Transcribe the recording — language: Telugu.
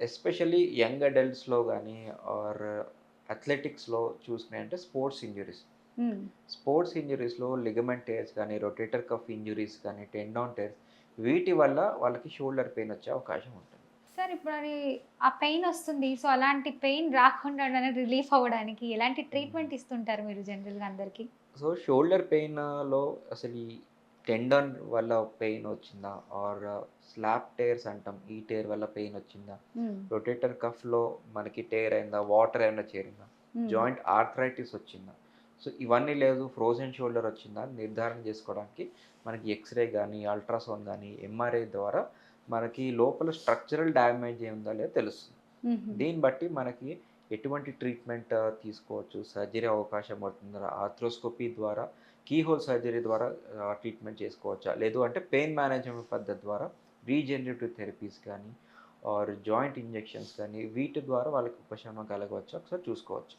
ఎస్పెషల్లీ యంగ్ అడల్ట్స్‌లో గానీ ఆర్ అథ్లెటిక్స్‌లో చూసినాయంటే స్పోర్ట్స్ ఇంజ్యూరీస్. హ్మ్. స్పోర్ట్స్ ఇంజ్యూరీస్‌లో లిగమెంట్ టేర్స్ గానీ, రొటేటర్ కఫ్ ఇంజ్యూరీస్ గానీ, టెండాన్ టేర్స్ వీటి వల్ల వాళ్ళకి షోల్డర్ పెయిన్ వచ్చే అవకాశం ఉంటుంది. సార్ ఇప్పుడది ఆ పెయినొస్తుంది. సో, అలాంటి పెయిన్ రాకుండా ఉండడానికి రిలీఫ్ అవ్వడానికి ఎలాంటి హ్మ్. ట్రీట్‌మెంట్ ఇస్తుంటారు మీరు జనరల్‌గా అందరికి? సో, షోల్డర్ పెయిన్‌లో అసలు ఈ టెండన్ వల్ల పెయిన్ వచ్చిందా? ఆర్ స్లాప్ టేర్స్ అంటాం. ఈ టేర్ వల్ల పెయిన్ వచ్చిందా? హ్మ్. రొటేటర్ కఫ్‌లో మనకి టేర్ అయిందా? వాటర్ ఏమైనా చేరిందా? హ్మ్. జాయింట్ ఆర్థరైటిస్ వచ్చిందా? సో, ఇవన్నీ లేదు ఫ్రోజెన్ షోల్డర్ వచ్చిందా అని నిర్ధారణ చేసుకోవడానికి మనకి ఎక్స్‌రే గాని, అల్ట్రాసౌండ్ గాని, ఎంఆర్ఐ ద్వారా మనకి లోపల స్ట్రక్చరల్ డ్యామేజ్ ఏముందో లేదో తెలుస్తుంది. హుహు. దీన్ని బట్టి మనకి ఎటువంటి ట్రీట్మెంట్ తీసుకోవచ్చు, సర్జరీ అవకాశం పడుతుందా, ఆర్థ్రోస్కోపీ ద్వారా, కీహోల్ సర్జరీ ద్వారా ట్రీట్మెంట్ చేసుకోవచ్చా? లేదు అంటే పెయిన్ మేనేజ్‌మెంట్ పద్ధతి ద్వారా రీజనరేటివ్ థెరపీస్ కానీ, ఆర్ జాయింట్ ఇంజెక్షన్స్ కానీ వీటి ద్వారా వాళ్ళకి ఉపశమనం కలగవచ్చా ఒకసారి చూసుకోవచ్చు.